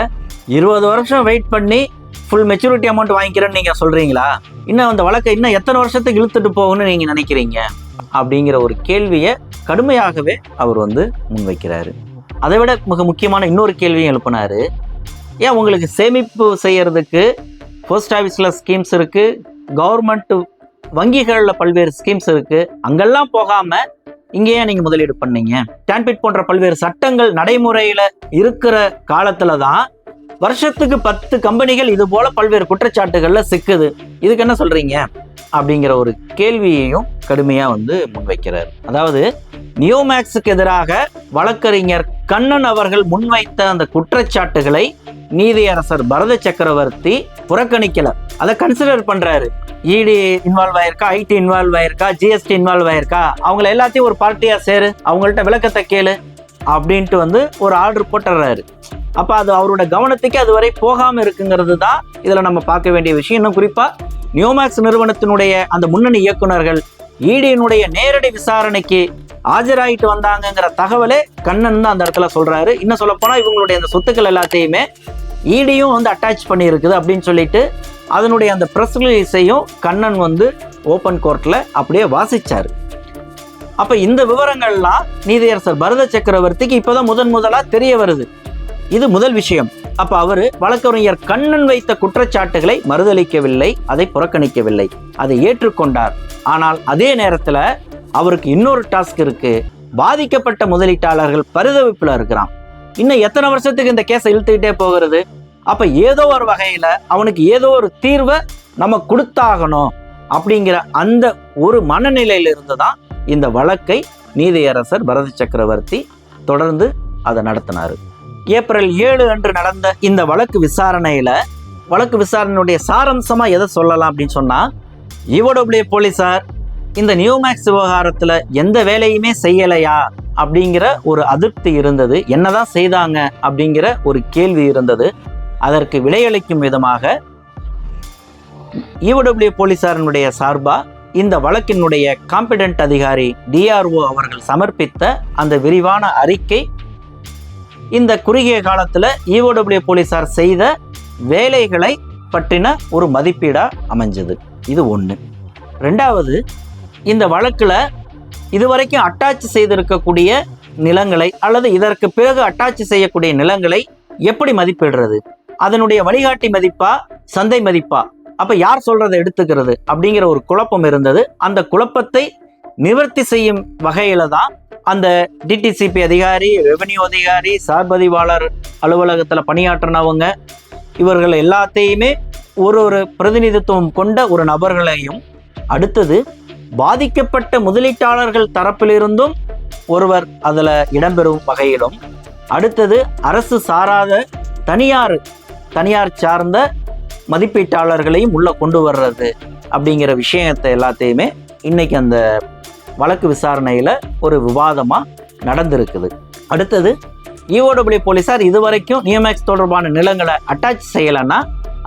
20 வருஷம் வெயிட் பண்ணி ஃபுல் மெச்சூரிட்டி அமௌண்ட் வாங்கிக்கிறேன்னு நீங்கள் சொல்கிறீங்களா, இன்னும் அந்த வழக்கை இன்னும் எத்தனை வருஷத்துக்கு இழுத்துட்டு போகணும்னு நீங்கள் நினைக்கிறீங்க அப்படிங்கிற ஒரு கேள்வியை கடுமையாகவே அவர் வந்து முன்வைக்கிறாரு. அதை விட மிக முக்கியமான இன்னொரு கேள்வியும் எழுப்பினார். ஏன் உங்களுக்கு சேமிப்பு செய்யறதுக்கு போஸ்ட் ஆஃபீஸில் ஸ்கீம்ஸ் இருக்குது, கவர்மெண்ட் வங்கிகளில் பல்வேறு ஸ்கீம்ஸ் இருக்குது, அங்கெல்லாம் போகாமல் இங்கேயே நீங்கள் முதலீடு பண்ணீங்க, டான்பிட் போன்ற பல்வேறு சட்டங்கள் நடைமுறையில் இருக்கிற காலத்தில் தான் வருஷத்துக்கு 10 கம்பெனிகள் இது போல பல்வேறு குற்றச்சாட்டுகளில் சிக்குது, இதுக்கு என்ன சொல்கிறீங்க அப்படிங்கிற ஒரு கேள்வியையும் கடுமையாக வந்து முன்வைக்கிறார். அதாவது நியோமேக்ஸுக்கு எதிராக வழக்கறிஞர் கண்ணன் அவர்கள் முன்வைத்த அந்த குற்றச்சாட்டுகளை நீதியரசர் பரத சக்கரவர்த்தி புறக்கணிக்கல, அதை கன்சிடர் பண்றாரு. இடி இன்வால்வ் ஆயிருக்கா, ஐடி இன்வால்வ் ஆயிருக்கா, ஜிஎஸ்டி இன்வால்வ் ஆயிருக்கா, அவங்கள எல்லாத்தையும் ஒரு பார்ட்டியா சேரு, அவங்கள்ட்ட விளக்கத்தை கேளு அப்படின்ட்டு வந்து ஒரு ஆர்டர் போட்டுறாரு. அப்ப அது அவரோட கவனத்துக்கு அதுவரை போகாம இருக்குங்கிறது தான் இதுல நம்ம பார்க்க வேண்டிய விஷயம். இன்னும் குறிப்பா நியோமேக்ஸ் நிறுவனத்தினுடைய அந்த முன்னணி இயக்குநர்கள் இடியினுடைய நேரடி விசாரணைக்கு ஆஜராயிட்டு வந்தாங்கங்கிற தகவலே கண்ணன் தான் அந்த இடத்துல சொல்றாரு. இன்னும் சொல்ல போனா இவங்களுடைய அந்த சொத்துக்கள் எல்லாத்தையுமே ஈடியும் வந்து அட்டாச் பண்ணி இருக்குது அப்படின்னு சொல்லிட்டு அதனுடைய அந்த பிரஸ் ரிலீஸையும் கண்ணன் வந்து ஓப்பன் கோர்ட்ல அப்படியே வாசிச்சாரு. அப்ப இந்த விவரங்கள்லாம் நீதியரசர் பரத சக்கரவர்த்திக்கு இப்பதான் முதலா தெரிய வருது. இது முதல் விஷயம். அப்ப அவரு வழக்கறிஞர் கண்ணன் வைத்த குற்றச்சாட்டுகளை மறுதளிக்கவில்லை, அதை புறக்கணிக்கவில்லை, அதை ஏற்றுக்கொண்டார். ஆனால் அதே நேரத்துல அவருக்கு இன்னொரு டாஸ்க் இருக்கு. பாதிக்கப்பட்ட முதலீட்டாளர்கள் பரிதவிப்புல இருக்கிறான். இன்னும் எத்தனை வருஷத்துக்கு இந்த கேஸை இழுத்துக்கிட்டே போகிறது? அப்ப ஏதோ ஒரு வகையில அவனுக்கு ஏதோ ஒரு தீர்வை நம்ம கொடுத்தாகணும் அப்படிங்கிற அந்த ஒரு மனநிலையில இருந்துதான் இந்த வழக்கை நீதியரசர் பரத சக்கரவர்த்தி தொடர்ந்து அதை நடத்தினாரு. ஏப்ரல் 7 அன்று நடந்த இந்த வழக்கு விசாரணையுடைய சாரம்சமா எதை சொல்லலாம் அப்படின்னு சொன்னா, EOW போலீசார் இந்த நியோமேக்ஸ் விவகாரத்துல எந்த வேலையுமே செய்யலையா அப்படிங்கிற ஒரு அதிருப்தி இருந்தது. என்னதான் செய்தாங்க அப்படிங்கிற ஒரு கேள்வி இருந்தது. அதற்கு விடையளிக்கும் விதமாக EOW போலீசாரினுடைய சார்பா இந்த வழக்கினுடைய காம்பிடென்ட் அதிகாரி DRO அவர்கள் சமர்ப்பித்த அந்த விரிவான அறிக்கை இந்த குறுகிய காலத்துல EOW போலீசார் செய்த வேலைகளை பற்றின ஒரு மதிப்பீடா அமைஞ்சது. இது ஒண்ணு. ரெண்டாவது, இந்த வழக்குல இதுவரைக்கும் அட்டாச் செய்திருக்கக்கூடிய நிலங்களை அல்லது இதற்கு பிறகு அட்டாச் செய்யக்கூடிய நிலங்களை எப்படி மதிப்பிடுறது? அதனுடைய வழிகாட்டி மதிப்பா, சந்தை மதிப்பா? அப்ப யார் சொல்றதை எடுத்துக்கிறது அப்படிங்கிற ஒரு குழப்பம் இருந்தது. அந்த குழப்பத்தை நிவர்த்தி செய்யும் வகையில தான் அந்த DTCP அதிகாரி, ரெவென்யூ அதிகாரி, சார்பதிவாளர் அலுவலகத்துல பணியாற்றினவங்க இவர்கள் எல்லாத்தையுமே ஒரு பிரதிநிதித்துவம் கொண்ட ஒரு நபர்களையும், அடுத்தது பாதிக்கப்பட்ட முதலீட்டாளர்கள் தரப்பிலிருந்தும் ஒருவர் அதுல இடம்பெறும் வகையிலும், அடுத்தது அரசு சாராத தனியார் சார்ந்த மதிப்பீட்டாளர்களையும் உள்ள கொண்டு வர்றது அப்படிங்கிற விஷயத்தை எல்லாத்தையுமே இன்னைக்கு அந்த வழக்கு விசாரணையில ஒரு விவாதமா நடந்திருக்குது. அடுத்தது, EOW போலீசார் இதுவரைக்கும் நியோமேக்ஸ் தொடர்பான நிலங்களை அட்டாச் செய்யலைன்னா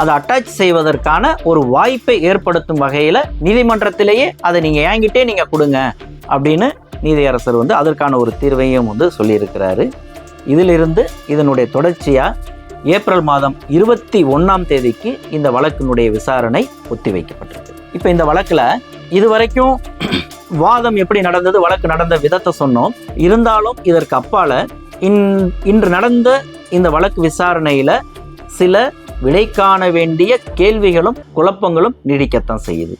அதை அட்டாச் செய்வதற்கான ஒரு வாய்ப்பை ஏற்படுத்தும் வகையில நீதிமன்றத்திலேயே அதை நீங்க ஏங்கிட்டே நீங்க கொடுங்க அப்படின்னு நீதியரசர் வந்து அதற்கான ஒரு தீர்வையும் வந்து சொல்லியிருக்கிறாரு. இதிலிருந்து இதனுடைய தொடர்ச்சியா ஏப்ரல் மாதம் 21ஆம் தேதிக்கு இந்த வழக்கினுடைய விசாரணை ஒத்திவைக்கப்பட்டிருக்கு. இப்போ இந்த வழக்குல இதுவரைக்கும் வாதம் எப்படி நடந்தது, வழக்கு நடந்த விதத்தை சொன்னோம். இருந்தாலும் இதற்கு அப்பால இன்று நடந்த இந்த வழக்கு விசாரணையில சில விடை காண வேண்டிய கேள்விகளும் குழப்பங்களும் நீடிக்கத்தான் செய்யுது.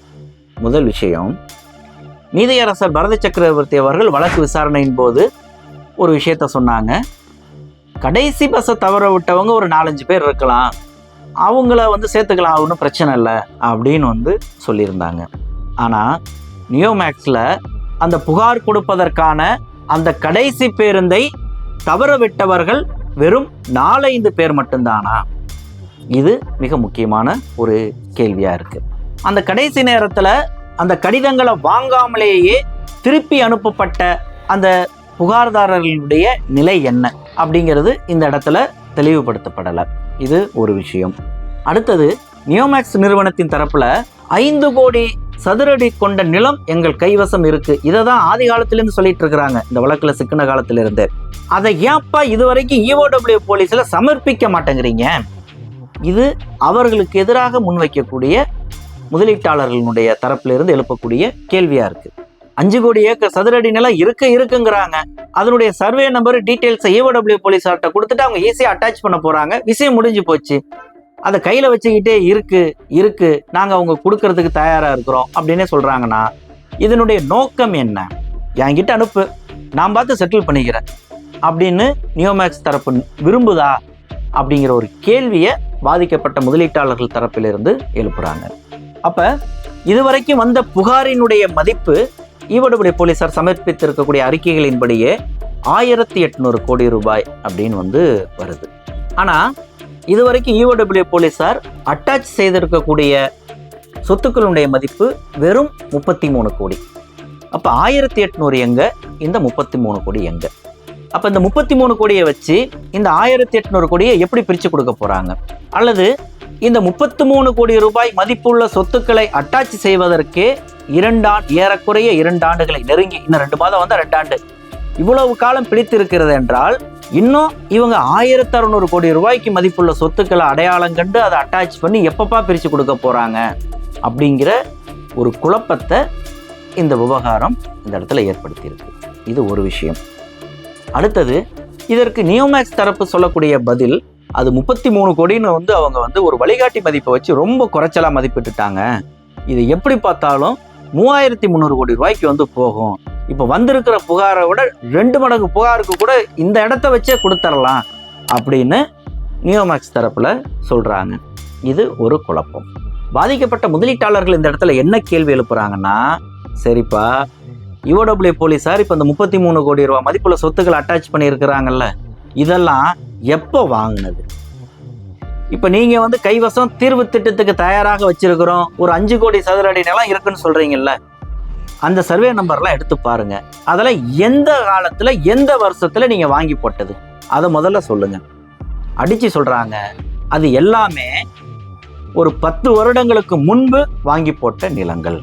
முதல் விஷயம், நீதியரசர் பரத சக்கரவர்த்தி அவர்கள் வழக்கு விசாரணையின் போது ஒரு விஷயத்த சொன்னாங்க. கடைசி பஸ்ஸை தவற விட்டவங்க ஒரு 4-5 பேர் இருக்கலாம், அவங்கள வந்து சேர்த்துக்கலாம், ஒன்றும் பிரச்சனை இல்லை அப்படின்னு வந்து சொல்லியிருந்தாங்க. ஆனால் நியோமேக்ஸில் அந்த புகார் கொடுப்பதற்கான அந்த கடைசி பேருந்தை தவற விட்டவர்கள் வெறும் 4-5 பேர் மட்டும்தானா? இது மிக முக்கியமான ஒரு கேள்வியாக இருக்குது. அந்த கடைசி நேரத்தில் அந்த கடிதங்களை வாங்காமலேயே திருப்பி அனுப்பப்பட்ட அந்த புகார்தாரர்களுடைய நிலை என்ன அப்படிங்கிறது இந்த இடத்துல தெளிவுபடுத்தப்படலை. இது ஒரு விஷயம். அடுத்தது, நியோமேக்ஸ் நிறுவனத்தின் தரப்புல 5 கோடி சதுரடி கொண்ட நிலம் எங்கள் கைவசம் இருக்கு, இதை தான் ஆதி காலத்திலிருந்து சொல்லிட்டு இருக்கிறாங்க, இந்த வழக்குல சிக்கின காலத்திலிருந்து. அதை ஏன்ப்பா இதுவரைக்கும் EOW போலீஸ்ல சமர்ப்பிக்க மாட்டேங்கிறீங்க? இது அவர்களுக்கு எதிராக முன்வைக்கக்கூடிய முதலீட்டாளர்களுடைய தரப்பிலிருந்து எழுப்பக்கூடிய கேள்வியா இருக்கு. 5 கோடி ஏக்கர் சதுரடி நிலம் இருக்குங்கிறாங்க. அதனுடைய சர்வே நம்பர் டீட்டெயில்ஸை EOW போலீஸார்ட்ட கொடுத்துட்டு அவங்க ஈஸியாக அட்டாச் பண்ண போறாங்க. விஷயம் முடிஞ்சு போச்சு. அதை கையில வச்சுக்கிட்டே இருக்கு நாங்க அவங்க கொடுக்கறதுக்கு தயாரா இருக்கிறோம் அப்படின்னே சொல்றாங்கன்னா இதனுடைய நோக்கம் என்ன? என்கிட்ட அனுப்பு, நான் பார்த்து செட்டில் பண்ணிக்கிறேன் அப்படின்னு நியோமேக்ஸ் தரப்பு விரும்புதா அப்படிங்கிற ஒரு கேள்வியை பாதிக்கப்பட்ட முதலீட்டாளர்கள் தரப்பிலிருந்து எழுப்புறாங்க. அப்ப இதுவரைக்கும் வந்த புகாரினுடைய மதிப்பு EOW போலீசார் சமர்ப்பித்திருக்கக்கூடிய அறிக்கைகளின்படியே 1800 கோடி ரூபாய் அப்படின்னு வந்து வருது. ஆனா இதுவரைக்கும் EOW போலீசார் அட்டாச் செய்திருக்கக்கூடிய சொத்துக்களுடைய மதிப்பு வெறும் 33 கோடி. அப்ப 1800 எங்க, இந்த 33 கோடி எங்க? அப்ப இந்த 33 கோடியை வச்சு இந்த 1800 கோடியை எப்படி பிரிச்சு கொடுக்க போறாங்க? அல்லது இந்த 33 கோடி ரூபாய் மதிப்புள்ள சொத்துக்களை அட்டாச் செய்வதற்கே ஏறக்குறைய 2 ஆண்டுகளை நெருங்கி, இன்னும் 2 மாதம் வந்தா 2 ஆண்டு, இவ்வளவு காலம் பிடித்திருக்கிறது என்றால் இன்னும் இவங்க 1600 கோடி ரூபாய்க்கு மதிப்புள்ள சொத்துக்களை அடையாளம் கண்டு அதை அட்டாச் பண்ணி எப்பப்பா பிரித்து கொடுக்க போறாங்க அப்படிங்கிற ஒரு குழப்பத்தை இந்த விவகாரம் இந்த இடத்துல ஏற்படுத்தியிருக்கு. இது ஒரு விஷயம். அடுத்தது, இதற்கு நியோமேக்ஸ் தரப்பு சொல்லக்கூடிய பதில், அது 33 கோடின்னு அவங்க ஒரு வழிகாட்டி மதிப்பை வச்சு ரொம்ப குறைச்சலா மதிப்பிட்டுட்டாங்க. இது எப்படி பார்த்தாலும் 3300 கோடி ரூபாய்க்கு போகும். இப்போ வந்திருக்கிற புகாரை விட 2 மடங்கு புகாருக்கு கூட இந்த இடத்த வச்சே கொடுத்துடலாம் அப்படின்னு நியோமேக்ஸ் தரப்புல சொல்றாங்க. இது ஒரு குழப்பம். பாதிக்கப்பட்ட முதலீட்டாளர்கள் இந்த இடத்துல என்ன கேள்வி எழுப்புறாங்கன்னா, சரிப்பா, யுஓடபிள்யூ போலீஸார் இப்போ இந்த 33 கோடி ரூபாய் மதிப்புள்ள சொத்துக்களை அட்டாச் பண்ணியிருக்கிறாங்கல்ல, இதெல்லாம் எப்போ வாங்கினது? இப்போ நீங்க கைவசம் தீர்வு திட்டத்துக்கு தயாராக வச்சிருக்கிறோம், ஒரு 5 கோடி சதுர அடி நிலம் இருக்குன்னு சொல்றீங்கல்ல, அந்த சர்வே நம்பர்லாம் எடுத்து பாருங்க. அதெல்லாம் எந்த காலத்துல எந்த வருஷத்துல நீங்க வாங்கி போட்டது அதை முதல்ல சொல்லுங்க. அடிச்சு சொல்றாங்க, அது எல்லாமே ஒரு 10 வருடங்களுக்கு முன்பு வாங்கி போட்ட நிலங்கள்,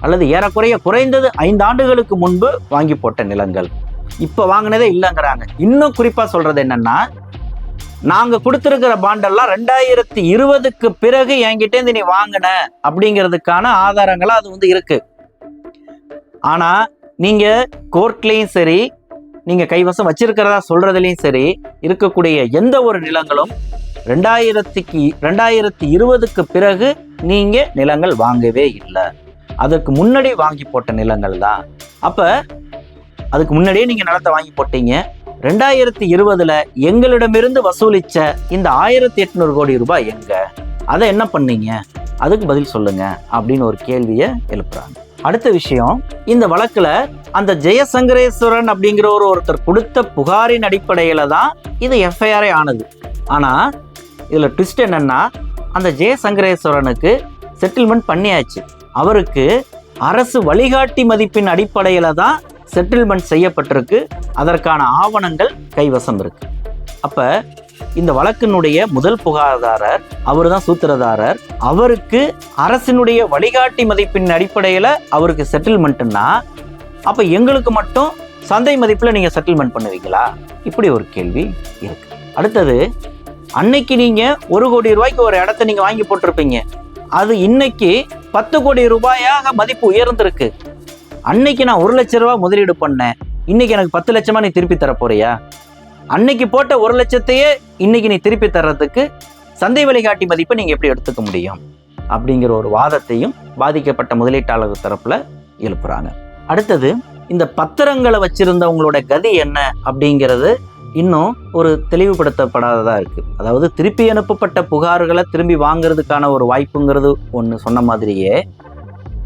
அல்லது ஏறக்குறைய குறைந்தது 5 ஆண்டுகளுக்கு முன்பு வாங்கி போட்ட நிலங்கள், இப்ப வாங்கினதே இல்லைங்கிறாங்க. இன்னும் குறிப்பா சொல்றது என்னன்னா, நாங்க கொடுத்திருக்கிற பாண்டெல்லாம் 2020க்கு பிறகு என்கிட்ட நீ வாங்கின அப்படிங்கிறதுக்கான ஆதாரங்களா அது இருக்கு. ஆனா நீங்க கோர்ட்லயும் சரி, நீங்க கைவசம் வச்சிருக்கிறதா சொல்றதுலயும் சரி, இருக்கக்கூடிய எந்த ஒரு நிலங்களும் 2020க்கு பிறகு நீங்க நிலங்கள் வாங்கவே இல்லை. அதுக்கு முன்னாடி வாங்கி போட்ட நிலங்கள் தான். அப்ப அதுக்கு முன்னாடியே நீங்க நிலத்தை வாங்கி போட்டீங்க. 2020ல எங்களிடமிருந்து வசூலிச்ச இந்த 1800 கோடி ரூபாய் எங்க? அதை என்ன பண்ணீங்க? அதுக்கு பதில் சொல்லுங்க அப்படின்னு ஒரு கேள்வியை எழுப்புறாங்க. அடுத்த விஷயம், இந்த வழக்குல அந்த ஜெயசங்கரேஸ்வரன் அப்படிங்கிற ஒருத்தர் கொடுத்த புகாரின் அடிப்படையில தான் இது எஃப்ஐஆரே ஆனது. ஆனா இதுல ட்விஸ்ட் என்னன்னா, அந்த ஜெயசங்கரேஸ்வரனுக்கு செட்டில்மெண்ட் பண்ணியாச்சு. அவருக்கு அரசு வழிகாட்டி மதிப்பின் அடிப்படையில தான் செட்டில்மெண்ட் செய்யப்பட்டிருக்கு. அதற்கான ஆவணங்கள் கைவசம் இருக்கு. அப்ப இந்த வழக்கினுடைய முதல் புகார்தாரர் அவர் தான் சூத்திரதாரர். அவருக்கு அரசினுடைய வழிகாட்டி மதிப்பின் அடிப்படையில அவருக்கு செட்டில்மெண்ட்னா, அப்ப எங்களுக்கு மட்டும் சந்தை மதிப்புல நீங்க செட்டில்மெண்ட் பண்ணுவீங்களா? இப்படி ஒரு கேள்வி இருக்கு. அடுத்தது, அன்னைக்கு நீங்க 1 கோடி ரூபாய்க்கு ஒரு இடத்த நீங்க வாங்கி போட்டிருப்பீங்க. அது இன்னைக்கு 10 கோடி ரூபாயாக மதிப்பு உயர்ந்திருக்கு. அன்னைக்கு நான் 1 லட்சம் ரூபாய் முதலீடு பண்ணேன், இன்னைக்கு எனக்கு 10 லட்சமா நீ திருப்பி தர போறியா? அன்னைக்கு போட்ட 1 லட்சத்தையே இன்னைக்கு நீ திருப்பி தர்றதுக்கு சந்தை வழிகாட்டி மதிப்பை நீங்க எப்படி எடுத்துக்க முடியும் அப்படிங்கிற ஒரு வாதத்தையும் பாதிக்கப்பட்ட முதலீட்டாளர் தரப்புல எழுப்புறாங்க. அடுத்தது, இந்த பத்திரங்களை வச்சிருந்தவங்களோட கதி என்ன அப்படிங்கிறது இன்னும் ஒரு தெளிவுபடுத்தப்படாததா இருக்கு. அதாவது திருப்பி அனுப்பப்பட்ட புகார்களை திரும்பி வாங்குறதுக்கான ஒரு வாய்ப்புங்கிறது ஒன்று சொன்ன மாதிரியே,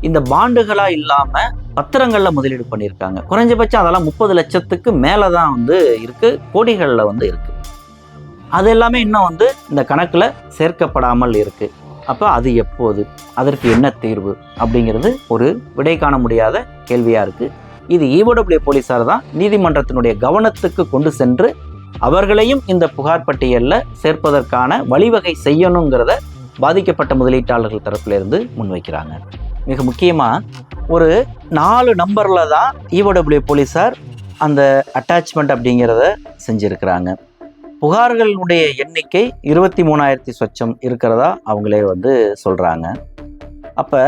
இந்த பாண்டுகளா இல்லாம பத்திரங்கள்ல முதலீடு பண்ணியிருக்காங்க. குறைஞ்சபட்சம் அதெல்லாம் 30 லட்சத்துக்கு மேலதான் இருக்கு, கோடிகள்ல இருக்கு. அது எல்லாமே இன்னும் இந்த கணக்குல சேர்க்கப்படாமல் இருக்கு. அப்ப அது எப்போது, அதற்கு என்ன தீர்வு அப்படிங்கிறது ஒரு விடை காண முடியாத கேள்வியா இருக்கு. இது ஈஓடபிள்யூ போலீசார் தான் நீதிமன்றத்தினுடைய கவனத்துக்கு கொண்டு சென்று அவர்களையும் இந்த புகார் பட்டியல்ல சேர்ப்பதற்கான வழிவகை செய்யணுங்கிறத பாதிக்கப்பட்ட முதலீட்டாளர்கள் தரப்புல இருந்து முன்வைக்கிறாங்க. மிக முக்கியமா ஒரு 4 நம்பர்ல தான் ஈஓடபிள்யூ போலீசார் அந்த அட்டாச்மெண்ட் அப்படிங்கிறத செஞ்சிருக்கிறாங்க. புகார்களுடைய எண்ணிக்கை 23,000 சொச்சம் இருக்கிறதா அவங்களே சொல்றாங்க. அப்ப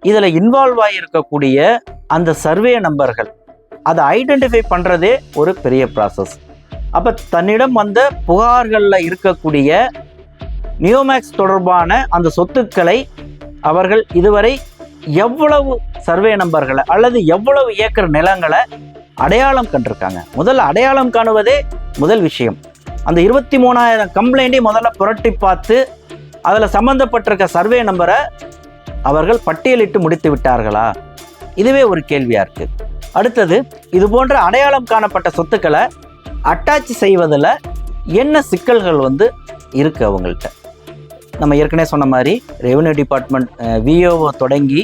இதுல இன்வால்வ் ஆகியிருக்கக்கூடிய அந்த சர்வே நம்பர்கள் அதை ஐடென்டிஃபை பண்றதே ஒரு பெரிய ப்ராசஸ். அப்ப தன்னிடம் வந்த புகார்கள்ல இருக்கக்கூடிய நியோமேக்ஸ் தொடர்பான அந்த சொத்துக்களை அவர்கள் இதுவரை எவ்வளவு சர்வே நம்பர்களை அல்லது எவ்வளவு ஏக்கர் நிலங்களை அடையாளம் கண்டிருக்காங்க. முதல்ல அடையாளம் காணுவதே முதல் விஷயம். அந்த 23,000 கம்ப்ளைண்ட்டை முதல்ல புரட்டி பார்த்து அதில் சம்பந்தப்பட்டிருக்க சர்வே நம்பரை அவர்கள் பட்டியலிட்டு முடித்து விட்டார்களா? இதுவே ஒரு கேள்வியா இருக்கு. அடுத்தது, இது போன்ற அடையாளம் காணப்பட்ட சொத்துக்களை அட்டாச் செய்வதில் என்ன சிக்கல்கள் இருக்கு அவங்கள்ட்ட? நம்ம ஏற்கனவே சொன்ன மாதிரி ரெவென்யூ டிபார்ட்மெண்ட் விஓஓ தொடங்கி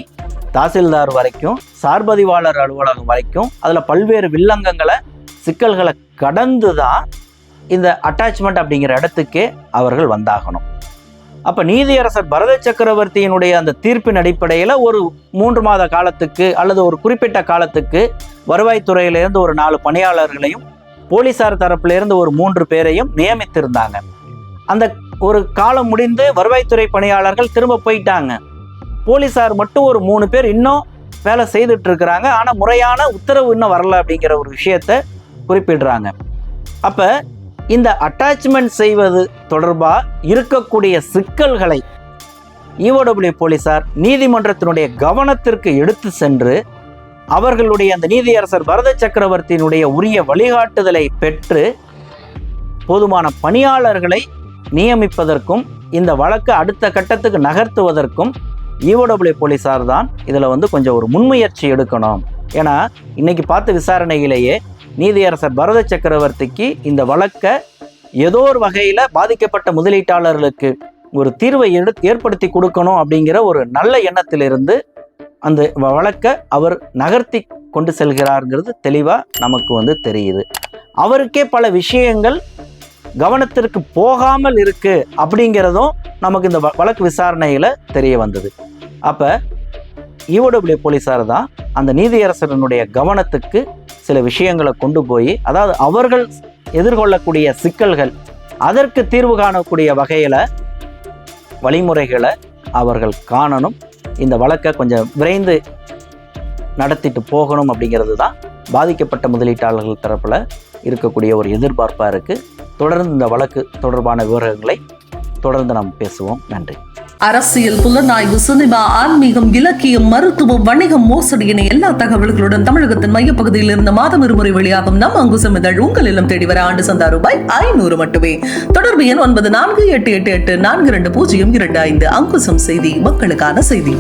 தாசில்தார் வரைக்கும், சார்பதிவாளர் அலுவலகம் வரைக்கும் அதில் பல்வேறு வில்லங்கங்களை சிக்கல்களை கடந்து தான் இந்த அட்டாச்மெண்ட் அப்படிங்கிற இடத்துக்கே அவர்கள் வந்தாகணும். அப்ப நீதியரசர் பரத சக்கரவர்த்தியினுடைய அந்த தீர்ப்பின் அடிப்படையில் ஒரு 3 மாத காலத்துக்கு அல்லது ஒரு குறிப்பிட்ட காலத்துக்கு வருவாய்த்துறையிலிருந்து ஒரு 4 பணியாளர்களையும் போலீசார் தரப்பிலிருந்து ஒரு 3 பேரையும் நியமித்திருந்தாங்க. அந்த ஒரு காலம் முடிந்து வருவாய்த்துறை பணியாளர்கள் திரும்ப போயிட்டாங்க. போலீசார் மட்டும் ஒரு 3 பேர் இன்னும் வேலை செய்துட்டு இருக்கிறாங்க. ஆனா முறையான உத்தரவு இன்னும் வரல அப்படிங்கிற ஒரு விஷயத்த குறிப்பிடுறாங்க. அப்ப இந்த அட்டாச்மெண்ட் செய்வது தொடர்பா இருக்கக்கூடிய சிக்கல்களை EOW போலீசார் நீதிமன்றத்தினுடைய கவனத்திற்கு எடுத்து சென்று அவர்களுடைய அந்த நீதியரசர் பரத சக்கரவர்த்தியினுடைய உரிய வழிகாட்டுதலை பெற்று போதுமான பணியாளர்களை நியமிப்பதற்கும் இந்த வழக்கு அடுத்த கட்டத்துக்கு நகர்த்துவதற்கும் EOW போலீசார் தான் இதில் கொஞ்சம் ஒரு முன்முயற்சி எடுக்கணும். ஏன்னா இன்னைக்கு பார்த்த விசாரணையிலேயே நீதியரசர் பரத சக்கரவர்த்திக்கு இந்த வழக்கை ஏதோ ஒரு வகையில் பாதிக்கப்பட்ட முதலீட்டாளர்களுக்கு ஒரு தீர்வை ஏற்படுத்தி கொடுக்கணும் அப்படிங்கிற ஒரு நல்ல எண்ணத்திலிருந்து அந்த வழக்கை அவர் நகர்த்தி கொண்டு செல்கிறார்ங்கிறது தெளிவாக நமக்கு தெரியுது. அவருக்கே பல விஷயங்கள் கவனத்திற்கு போகாமல் இருக்கு அப்படிங்கிறதும் நமக்கு இந்த வழக்கு விசாரணையில் தெரிய வந்தது. அப்போ EOW போலீஸார் தான் அந்த நீதியரசரனுடைய கவனத்துக்கு சில விஷயங்களை கொண்டு போய், அதாவது அவர்கள் எதிர்கொள்ளக்கூடிய சிக்கல்கள் அதற்கு தீர்வு காணக்கூடிய வகையில் வழிமுறைகளை அவர்கள் காணணும். இந்த வழக்கை கொஞ்சம் விரைந்து நடத்திட்டு போகணும் அப்படிங்கிறது தான் பாதிக்கப்பட்ட முதலீட்டாளர்கள் தரப்பில் இருக்கக்கூடிய ஒரு எதிர்பார்ப்பாக இருக்குது. தொடர்ந்து இந்த வழக்கு தொடர்பான விவரங்களை தொடர்ந்து நாம் பேசுவோம். நன்றி. அரசியல், புலனாய்வு, சினிமா, ஆன்மீகம், இலக்கியம், மருத்துவம், வணிகம், மோசடி என எல்லா தகவல்களுடன் தமிழகத்தின் மையப்பகுதியில் இருந்து மாதம் இருமுறை வெளியாகும் நம் அங்குசம் இதழ் உங்கள் இல்லம் தேடி வர ஆண்டு சந்தா ரூபாய் 500 மட்டுமே. தொடர்பு எண் 9488842025. அங்குசம் செய்தி, மக்களுக்கான செய்தி.